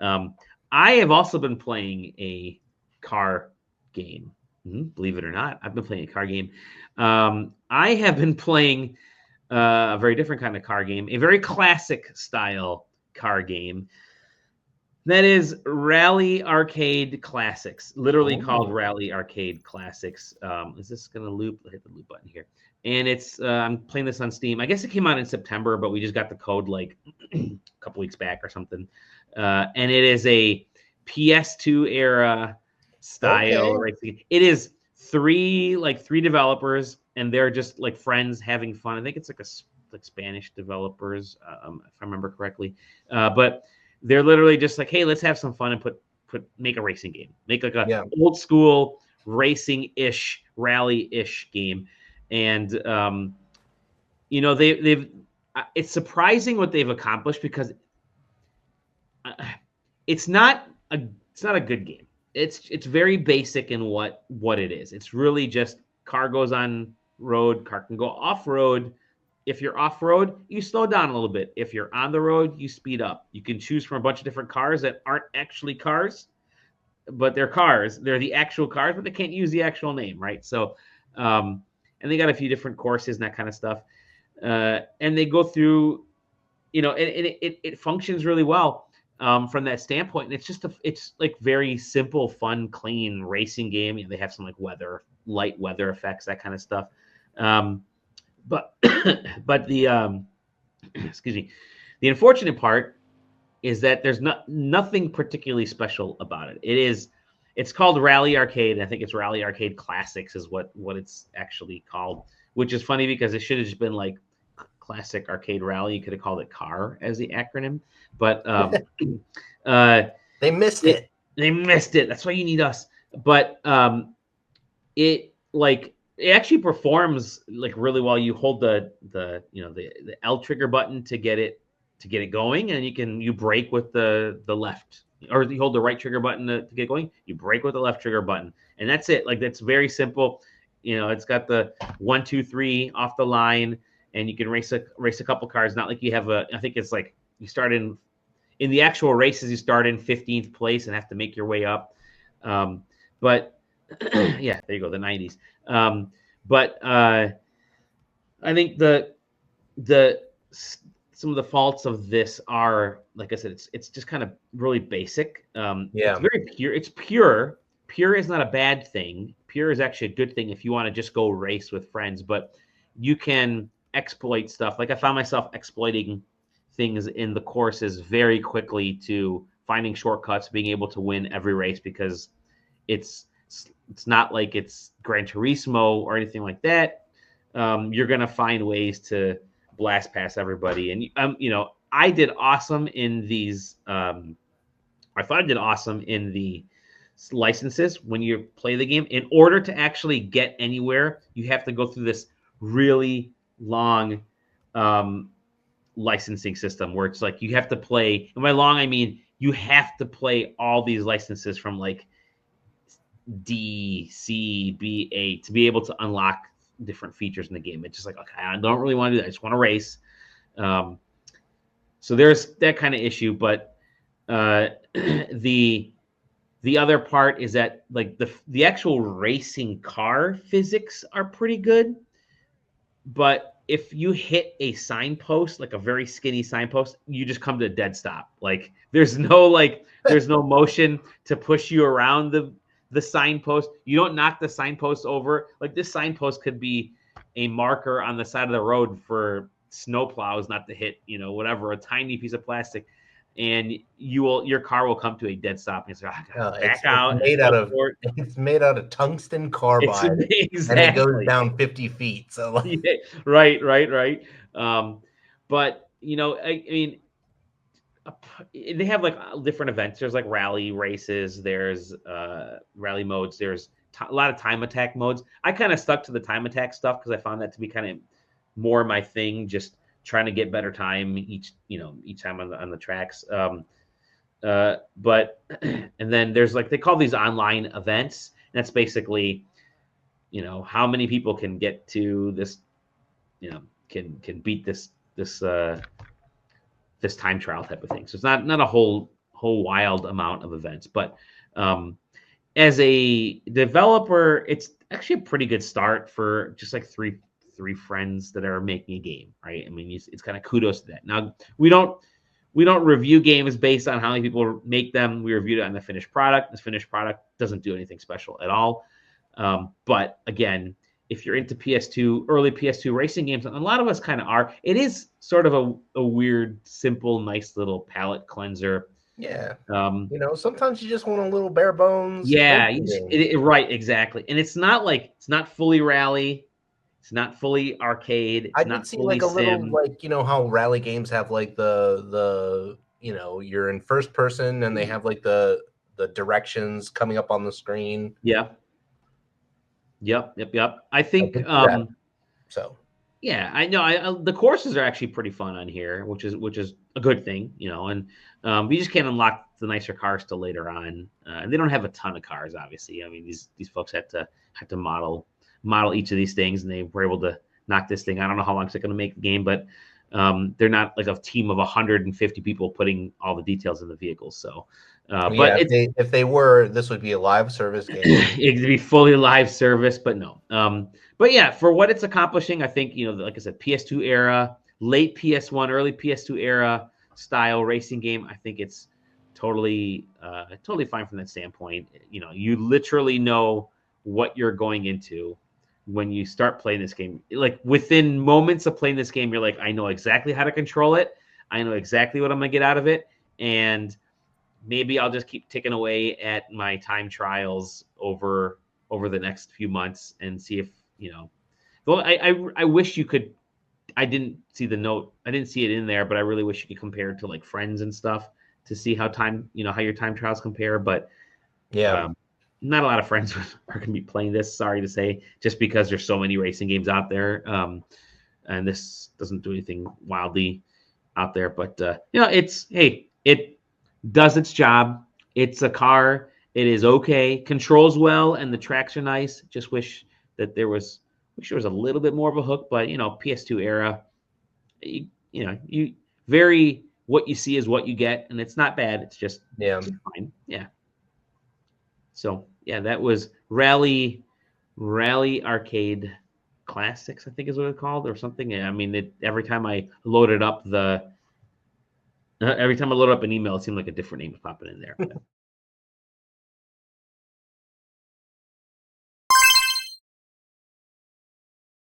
I have also been playing a car game. Believe it or not, I've been playing a car game. I have been playing a very different kind of car game, a very classic style car game. That is Rally Arcade Classics, literally called Rally Arcade Classics. Is this going to loop? I'll hit the loop button here. And it's I'm playing this on Steam. I guess it came out in September, but we just got the code like a couple weeks back or something. And it is a PS2 era style racing. It is three developers, and they're just like friends having fun. I think it's like Spanish developers, if I remember correctly. But they're literally just like, hey, let's have some fun and make a racing game, make like a old school racing-ish, rally-ish game. And they've it's surprising what they've accomplished, because it's not a good game. It's very basic in what it is. It's really just car goes on road, car can go off road. If you're off road, you slow down a little bit. If you're on the road, you speed up. You can choose from a bunch of different cars that aren't actually cars, but they're cars. They're the actual cars, but they can't use the actual name, right? So, and they got a few different courses and that kind of stuff. And they go through, and it functions really well from that standpoint. And it's like very simple, fun, clean racing game. They have some like light weather effects, that kind of stuff. But the excuse me, the unfortunate part is that there's nothing particularly special about it. It's called Rally Arcade. I think it's Rally Arcade Classics is what it's actually called, which is funny because it should have just been like Classic Arcade Rally. You could have called it CAR as the acronym, but they missed it. They missed it. That's why you need us. But it actually performs like really well. You hold the L trigger button to get it going, and you brake with the left, or you hold the right trigger button to get going. You brake with the left trigger button, and that's it. Like, that's very simple. It's got the 1, 2, 3 off the line, and you can race a couple cars. Not like you have I think it's like you start in the actual races, you start in 15th place and have to make your way up. But yeah, there you go, the 90s. But I think some of the faults of this are, like I said, it's just kind of really basic. It's very pure. It's pure. Pure is not a bad thing. Pure is actually a good thing if you want to just go race with friends. But you can exploit stuff. Like, I found myself exploiting things in the courses very quickly to finding shortcuts, being able to win every race, because it's not like it's Gran Turismo or anything like that. You're going to find ways to blast past everybody. And, I did awesome in these. I thought I did awesome in the licenses when you play the game. In order to actually get anywhere, you have to go through this really long licensing system where it's like you have to play. And by long, I mean you have to play all these licenses from like D, C, B, A to be able to unlock different features in the game. It's just like, okay, I don't really want to do that. I just want to race. So there's that kind of issue. But the other part is that like the actual racing car physics are pretty good. But if you hit a signpost, like a very skinny signpost, you just come to a dead stop. Like there's no motion to push you around the signpost. You don't knock the signpost over. Like, this signpost could be a marker on the side of the road for snow plows not to hit, whatever, a tiny piece of plastic, and your car will come to a dead stop. And it's like, back out. It's made out of tungsten carbide, exactly. And it goes down 50 feet. So like... yeah, right. But I mean, they have like different events. There's like rally races. There's rally modes. There's a lot of time attack modes. I kind of stuck to the time attack stuff because I found that to be kind of more my thing. Just trying to get better time each time on the tracks. But and then there's like, they call these online events. And that's basically, how many people can get to this, can beat this time trial type of thing. So it's not a whole whole wild amount of events. But as a developer, it's actually a pretty good start for just like three friends that are making a game, right? I mean, it's kind of kudos to that. Now we don't review games based on how many people make them. We reviewed it on the finished product. The finished product doesn't do anything special at all. But again, if you're into PS2, early PS2 racing games, and a lot of us kind of are, it is sort of a weird, simple, nice little palate cleanser. Yeah. Sometimes you just want a little bare bones. Yeah, right, exactly. And it's not fully rally. It's not fully arcade. It's I not did see fully like a little sim. how rally games have like the you're in first person and they have like the directions coming up on the screen. Yeah. Yep. I I think could see that. So yeah, I know. The courses are actually pretty fun on here, which is a good thing, and we just can't unlock the nicer cars till later on. And they don't have a ton of cars, obviously. I mean, these folks had to model each of these things, and they were able to knock this thing. I don't know how long it's going to make the game, but they're not like a team of 150 people putting all the details in the vehicles. So, yeah, but if they were, this would be a live service game. It'd be fully live service, but no. But yeah, for what it's accomplishing, I think like I said, PS2 era, late PS1, early PS2 era style racing game. I think it's totally fine from that standpoint. You literally know what you're going into when you start playing this game. Like within moments of playing this game, you're like, I know exactly how to control it. I know exactly what I'm gonna get out of it, and maybe I'll just keep ticking away at my time trials over the next few months and see if Well, I wish you could. I didn't see the note. I didn't see it in there, but I really wish you could compare it to like friends and stuff to see how how your time trials compare. But yeah, not a lot of friends are going to be playing this. Sorry to say, just because there's so many racing games out there, and this doesn't do anything wildly out there. But it does its job. It's a car. It is okay. Controls well, and the tracks are nice. Just wish that there was a little bit more of a hook. But PS2 era, you very what you see is what you get, and it's not bad. It's just fine. Yeah. So yeah, that was Rally Arcade Classics, I think is what it's called, or something. I mean, every time I loaded up an email, it seemed like a different name was popping in there.